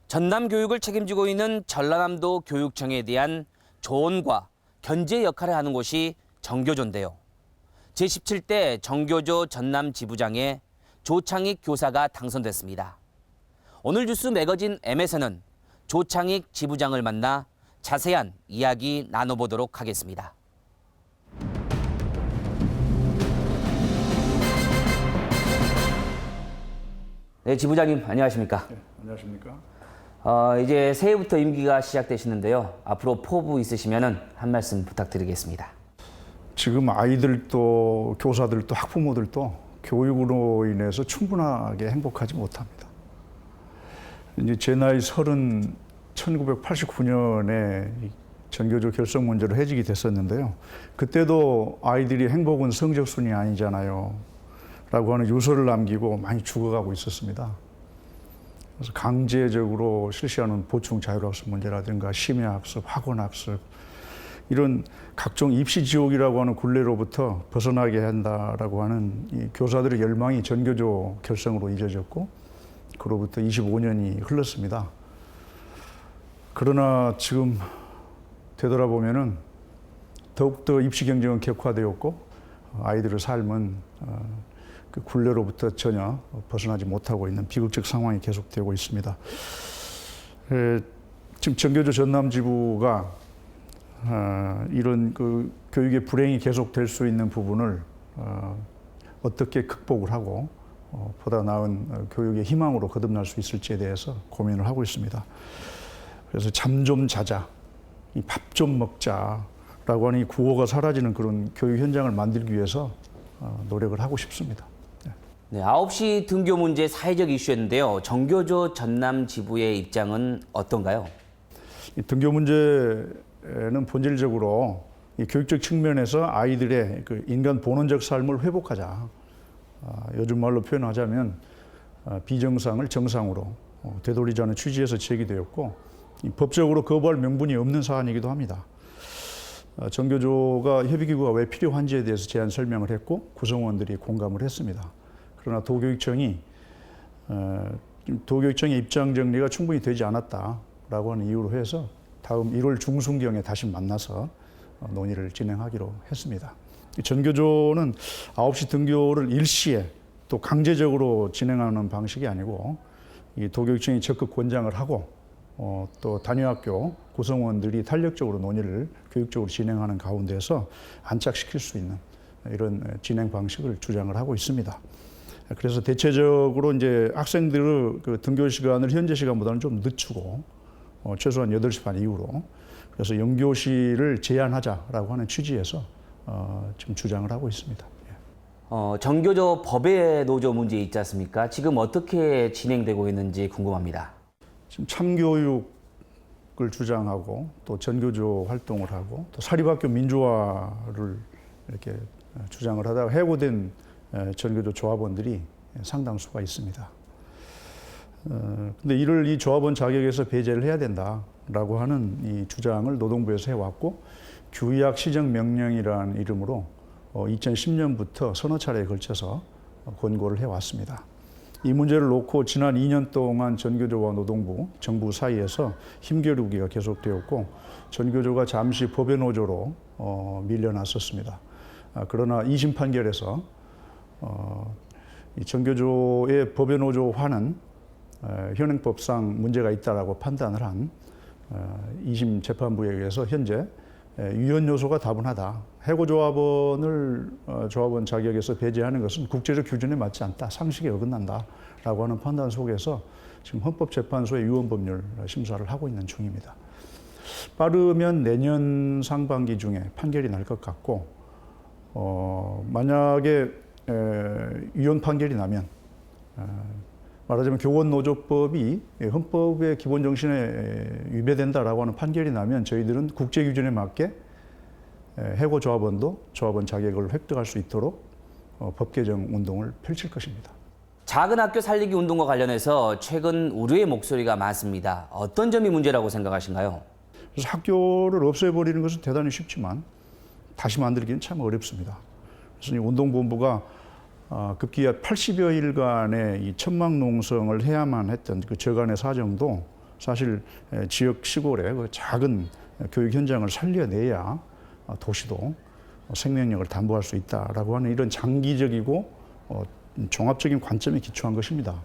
전남 교육을 책임지고 있는 전라남도 교육청에 대한 조언과 견제 역할을 하는 곳이 정교조인데요. 제17대 정교조 전남 지부장에 조창익 교사가 당선됐습니다. 오늘 뉴스 매거진 M에서는 조창익 지부장을 만나 자세한 이야기 나눠보도록 하겠습니다. 네, 지부장님 안녕하십니까? 네, 안녕하십니까? 이제 새해부터 임기가 시작되시는데요. 앞으로 포부 있으시면 한 말씀 부탁드리겠습니다. 지금 아이들도 교사들도 학부모들도 교육으로 인해서 충분하게 행복하지 못합니다. 이제 제 나이 1989년에 전교조 결성 문제로 해직이 됐었는데요. 그때도 아이들이 행복은 성적순이 아니잖아요. 라고 하는 유서를 남기고 많이 죽어가고 있었습니다. 그래서 강제적으로 실시하는 보충 자율학습 문제라든가 심야학습, 학원학습 이런 각종 입시 지옥이라고 하는 굴레로부터 벗어나게 한다라고 하는 이 교사들의 열망이 전교조 결성으로 이어졌고 그로부터 25년이 흘렀습니다. 그러나 지금 되돌아보면은 더욱더 입시 경쟁은 격화되었고 아이들의 삶은 그 굴레로부터 전혀 벗어나지 못하고 있는 비극적 상황이 계속되고 있습니다. 지금 전교조 전남지부가 이런 그 교육의 불행이 계속될 수 있는 부분을 어떻게 극복을 하고 보다 나은 교육의 희망으로 거듭날 수 있을지에 대해서 고민을 하고 있습니다. 그래서 잠 좀 자자, 밥 좀 먹자라고 하는 이 구호가 사라지는 그런 교육 현장을 만들기 위해서 노력을 하고 싶습니다. 네, 9시 등교 문제 사회적 이슈였는데요. 정교조 전남 지부의 입장은 어떤가요? 이 등교 문제는 본질적으로 이 교육적 측면에서 아이들의 그 인간 본원적 삶을 회복하자. 요즘 말로 표현하자면 비정상을 정상으로 되돌리자는 취지에서 제기되었고 법적으로 거부할 명분이 없는 사안이기도 합니다. 정교조가 협의기구가 왜 필요한지에 대해서 제안 설명을 했고 구성원들이 공감을 했습니다. 그러나 도교육청이 도교육청의 입장 정리가 충분히 되지 않았다라고 하는 이유로 해서 다음 1월 중순경에 다시 만나서 논의를 진행하기로 했습니다. 전교조는 9시 등교를 일시에 또 강제적으로 진행하는 방식이 아니고 이 도교육청이 적극 권장을 하고 또 단위학교 구성원들이 탄력적으로 논의를 교육적으로 진행하는 가운데서 안착시킬 수 있는 이런 진행 방식을 주장을 하고 있습니다. 그래서 대체적으로 이제 학생들의 그 등교 시간을 현재 시간보다는 좀 늦추고 최소한 8시 반 이후로 그래서 영교시를 제한하자라고 하는 취지에서 지금 주장을 하고 있습니다. 정교조 법의 노조 문제 있지 않습니까? 지금 어떻게 진행되고 있는지 궁금합니다. 지금 참교육을 주장하고 또 전교조 활동을 하고 또 사립학교 민주화를 이렇게 주장을 하다가 해고된 전교조 조합원들이 상당수가 있습니다. 근데 이를 이 조합원 자격에서 배제를 해야 된다라고 하는 이 주장을 노동부에서 해왔고 규약 시정 명령이라는 이름으로 2010년부터 서너 차례에 걸쳐서 권고를 해왔습니다. 이 문제를 놓고 지난 2년 동안 전교조와 노동부, 정부 사이에서 힘겨루기가 계속되었고 전교조가 잠시 법의 노조로 밀려났었습니다. 그러나 2심 판결에서 이 전교조의 법의 노조화는 현행법상 문제가 있다라고 판단을 한 2심 재판부에 의해서 현재 위헌 요소가 다분하다. 해고조합원을 조합원 자격에서 배제하는 것은 국제적 규준에 맞지 않다. 상식에 어긋난다라고 하는 판단 속에서 지금 헌법재판소의 위헌법률 심사를 하고 있는 중입니다. 빠르면 내년 상반기 중에 판결이 날 것 같고 만약에 위헌 판결이 나면 말하자면 교원노조법이 헌법의 기본 정신에 위배된다라고 하는 판결이 나면 저희들은 국제 규준에 맞게 해고 조합원도 조합원 자격을 획득할 수 있도록 법 개정 운동을 펼칠 것입니다. 작은 학교 살리기 운동과 관련해서 최근 우려의 목소리가 많습니다. 어떤 점이 문제라고 생각하신가요? 그래서 학교를 없애버리는 것은 대단히 쉽지만 다시 만들기는 참 어렵습니다. 그래서 이 운동본부가 급기야 80여 일간의 이 천막 농성을 해야만 했던 그 저간의 사정도 사실 지역 시골의 그 작은 교육 현장을 살려내야 도시도 생명력을 담보할 수 있다라고 하는 이런 장기적이고 종합적인 관점에 기초한 것입니다.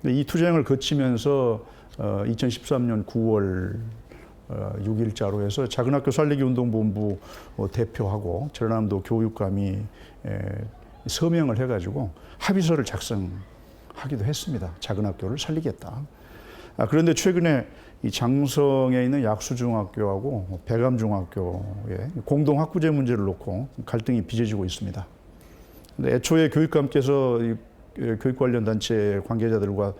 이 투쟁을 거치면서 2013년 9월 6일자로 해서 작은학교 살리기 운동본부 대표하고 전라남도 교육감이 서명을 해가지고 합의서를 작성하기도 했습니다. 작은학교를 살리겠다. 그런데 최근에 이 장성에 있는 약수중학교하고 백암중학교의 공동 학구제 문제를 놓고 갈등이 빚어지고 있습니다. 근데 애초에 교육감께서 이 교육 관련 단체 관계자들과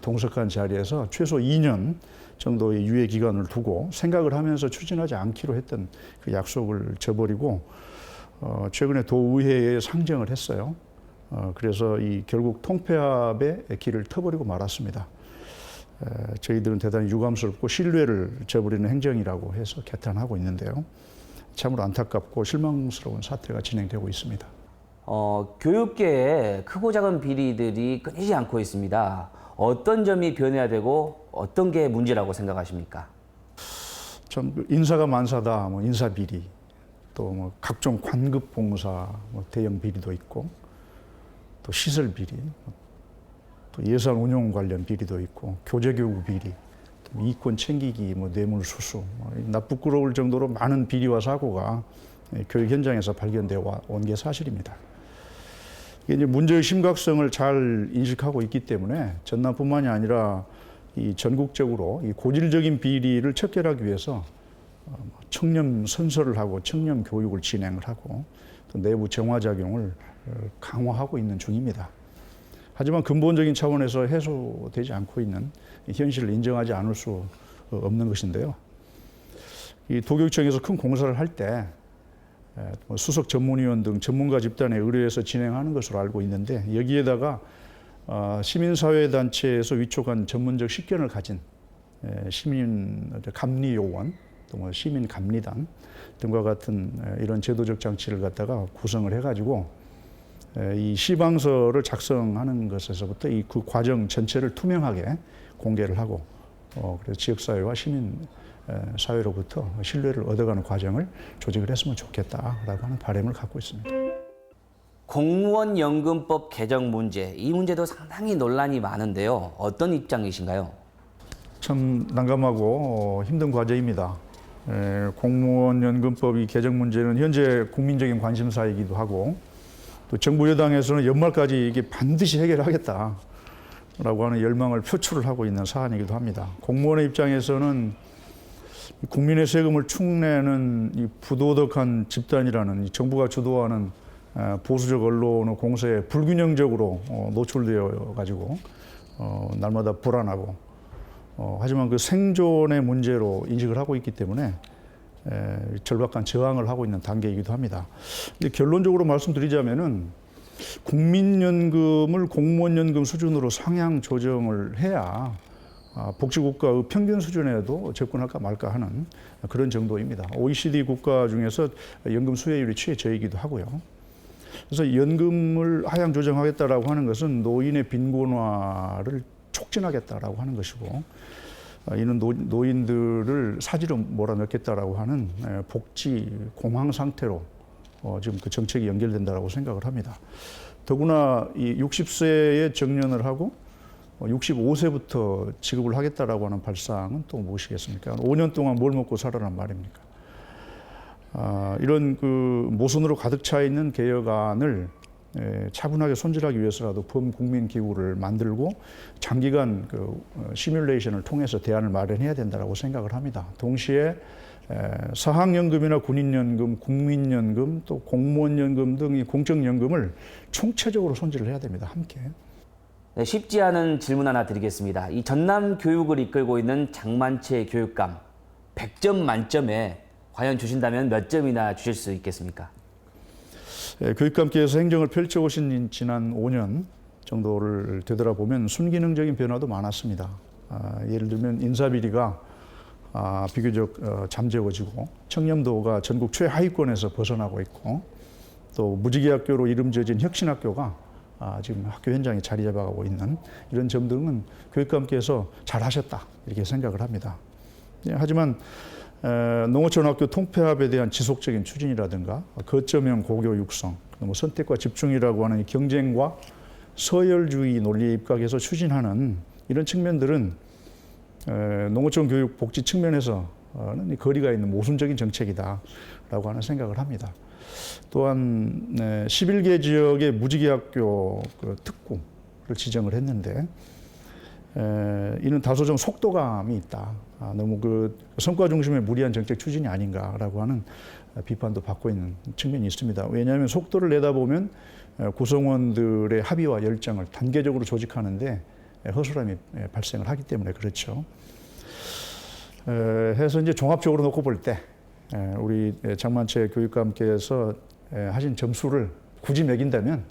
동석한 자리에서 최소 2년 정도의 유예 기간을 두고 생각을 하면서 추진하지 않기로 했던 그 약속을 저버리고 최근에 도의회에 상정을 했어요. 그래서 이 결국 통폐합의 길을 터버리고 말았습니다. 저희들은 대단히 유감스럽고 신뢰를 저버리는 행정이라고 해서 개탄하고 있는데요. 참으로 안타깝고 실망스러운 사태가 진행되고 있습니다. 교육계에 크고 작은 비리들이 끊이지 않고 있습니다. 어떤 점이 변해야 되고 어떤 게 문제라고 생각하십니까? 참 인사가 만사다, 뭐 인사 비리, 또 뭐 각종 관급 봉사, 뭐 대형 비리도 있고, 또 시설 비리, 또 예산 운용 관련 비리도 있고, 교재 교구 비리, 또 이권 챙기기, 뭐 뇌물 수수, 부끄러울 정도로 많은 비리와 사고가 교육 현장에서 발견되어 온 게 사실입니다. 이게 이제 문제의 심각성을 잘 인식하고 있기 때문에 전남뿐만이 아니라 이 전국적으로 이 고질적인 비리를 척결하기 위해서 청렴 선서를 하고 청렴 교육을 진행을 하고 또 내부 정화 작용을 강화하고 있는 중입니다. 하지만 근본적인 차원에서 해소되지 않고 있는 현실을 인정하지 않을 수 없는 것인데요. 이 도교육청에서 큰 공사를 할 때 수석 전문위원 등 전문가 집단에 의뢰해서 진행하는 것으로 알고 있는데 여기에다가 시민사회단체에서 위촉한 전문적 식견을 가진 시민 감리요원, 또 뭐 시민감리단 등과 같은 이런 제도적 장치를 갖다가 구성을 해가지고 이 시방서를 작성하는 것에서부터 이 그 과정 전체를 투명하게 공개를 하고 그래서 지역사회와 시민 사회로부터 신뢰를 얻어가는 과정을 조직을 했으면 좋겠다라고 하는 바람을 갖고 있습니다. 공무원 연금법 개정 문제, 이 문제도 상당히 논란이 많은데요. 어떤 입장이신가요? 참 난감하고 힘든 과제입니다. 공무원 연금법 이 개정 문제는 현재 국민적인 관심사이기도 하고 또 정부 여당에서는 연말까지 이게 반드시 해결하겠다라고 하는 열망을 표출을 하고 있는 사안이기도 합니다. 공무원의 입장에서는 국민의 세금을 축내는 이 부도덕한 집단이라는 이 정부가 주도하는 보수적 언론의 공세에 불균형적으로 노출되어 가지고 날마다 불안하고 하지만 그 생존의 문제로 인식을 하고 있기 때문에 절박한 저항을 하고 있는 단계이기도 합니다. 근데 결론적으로 말씀드리자면은 국민연금을 공무원연금 수준으로 상향 조정을 해야 복지국가의 평균 수준에도 접근할까 말까 하는 그런 정도입니다. OECD 국가 중에서 연금 수혜율이 최저이기도 하고요. 그래서 연금을 하향 조정하겠다라고 하는 것은 노인의 빈곤화를 촉진하겠다라고 하는 것이고 이는 노인들을 사지로 몰아넣겠다라고 하는 복지 공황 상태로 지금 그 정책이 연결된다라고 생각을 합니다. 더구나 이 60세에 정년을 하고 65세부터 지급을 하겠다라고 하는 발상은 또 무엇이겠습니까? 5년 동안 뭘 먹고 살아란 말입니까? 이런 그 모순으로 가득 차 있는 개혁안을 차분하게 손질하기 위해서라도 범국민 기구를 만들고 장기간 그 시뮬레이션을 통해서 대안을 마련해야 된다고 생각을 합니다. 동시에 사학연금이나 군인연금, 국민연금, 또 공무원연금 등 이 공적연금을 총체적으로 손질을 해야 됩니다. 함께. 네, 쉽지 않은 질문 하나 드리겠습니다. 이 전남 교육을 이끌고 있는 장만채 교육감 100점 만점에 과연 주신다면 몇 점이나 주실 수 있겠습니까? 교육감께서 행정을 펼쳐오신 지난 5년 정도를 되돌아보면 순기능적인 변화도 많았습니다. 예를 들면 인사비리가 비교적 잠재워지고 청렴도가 전국 최하위권에서 벗어나고 있고 또 무지개 학교로 이름 지어진 혁신학교가 지금 학교 현장에 자리 잡아가고 있는 이런 점 등은 교육과 함께해서 잘하셨다 이렇게 생각을 합니다. 하지만 농어촌학교 통폐합에 대한 지속적인 추진이라든가 거점형 고교 육성, 선택과 집중이라고 하는 경쟁과 서열주의 논리에 입각해서 추진하는 이런 측면들은 농어촌 교육 복지 측면에서는 거리가 있는 모순적인 정책이다라고 하는 생각을 합니다. 또한 11개 지역의 무지개학교 특구를 지정을 했는데 이는 다소 좀 속도감이 있다. 너무 성과 중심의 무리한 정책 추진이 아닌가라고 하는 비판도 받고 있는 측면이 있습니다. 왜냐하면 속도를 내다 보면 구성원들의 합의와 열정을 단계적으로 조직하는데 허술함이 발생을 하기 때문에 그렇죠. 해서 이제 종합적으로 놓고 볼 때 우리 장만채 교육과 함께해서 하신 점수를 굳이 매긴다면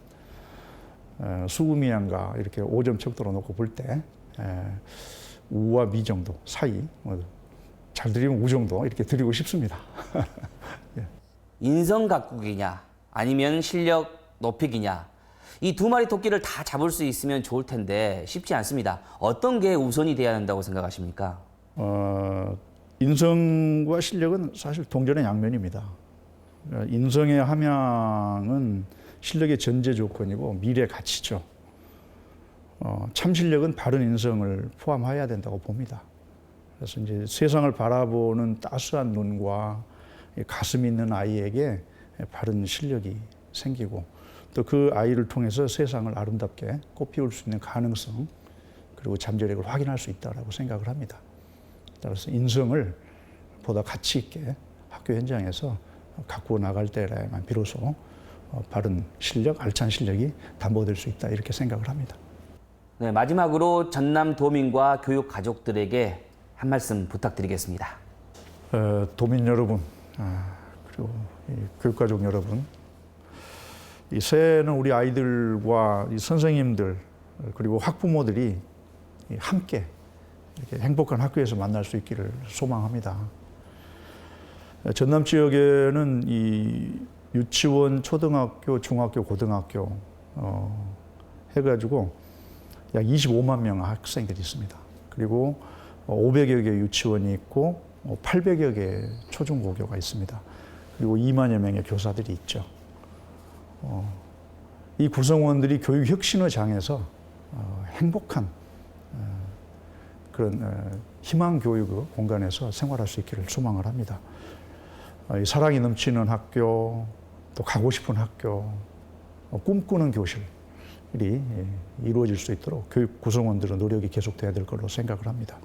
수미양과 이렇게 5점 척도로 놓고 볼 때 우와 미 정도 사이, 잘 드리면 우 정도 이렇게 드리고 싶습니다. 예. 인성 각국이냐 아니면 실력 높이기냐, 이 두 마리 토끼를 다 잡을 수 있으면 좋을 텐데 쉽지 않습니다. 어떤 게 우선이 돼야 한다고 생각하십니까? 인성과 실력은 사실 동전의 양면입니다. 인성의 함양은 실력의 전제 조건이고 미래 가치죠. 참 실력은 바른 인성을 포함해야 된다고 봅니다. 그래서 이제 세상을 바라보는 따스한 눈과 가슴 있는 아이에게 바른 실력이 생기고 또 그 아이를 통해서 세상을 아름답게 꽃피울 수 있는 가능성 그리고 잠재력을 확인할 수 있다고 생각을 합니다. 따라서 인성을 보다 가치 있게 학교 현장에서 가꾸어 나갈 때라야만 비로소 바른 실력, 알찬 실력이 담보될 수 있다 이렇게 생각을 합니다. 네, 마지막으로 전남 도민과 교육 가족들에게 한 말씀 부탁드리겠습니다. 도민 여러분, 그리고 교육 가족 여러분, 이 새해는 우리 아이들과 이 선생님들 그리고 학부모들이 함께 이렇게 행복한 학교에서 만날 수 있기를 소망합니다. 전남 지역에는 이 유치원, 초등학교, 중학교, 고등학교 해가지고 약 25만 명 학생들이 있습니다. 그리고 500여 개 유치원이 있고 800여 개 초중고교가 있습니다. 그리고 2만여 명의 교사들이 있죠. 이 구성원들이 교육 혁신의 장에서 행복한 그런 희망 교육의 공간에서 생활할 수 있기를 소망을 합니다. 사랑이 넘치는 학교, 또 가고 싶은 학교, 꿈꾸는 교실이 이루어질 수 있도록 교육 구성원들의 노력이 계속돼야 될 걸로 생각을 합니다.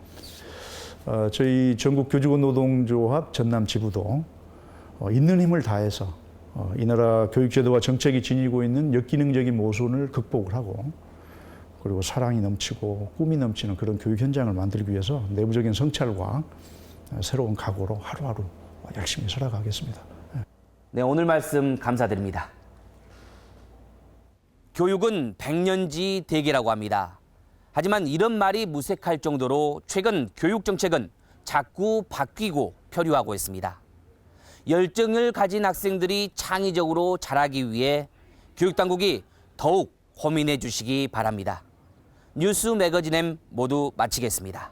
저희 전국 교직원 노동조합 전남 지부도 있는 힘을 다해서 이 나라 교육제도와 정책이 지니고 있는 역기능적인 모순을 극복을 하고 그리고 사랑이 넘치고 꿈이 넘치는 그런 교육 현장을 만들기 위해서 내부적인 성찰과 새로운 각오로 하루하루 열심히 살아가겠습니다. 네, 오늘 말씀 감사드립니다. 교육은 백년지 대계라고 합니다. 하지만 이런 말이 무색할 정도로 최근 교육 정책은 자꾸 바뀌고 표류하고 있습니다. 열정을 가진 학생들이 창의적으로 자라기 위해 교육당국이 더욱 고민해 주시기 바랍니다. 뉴스 매거진엠 모두 마치겠습니다.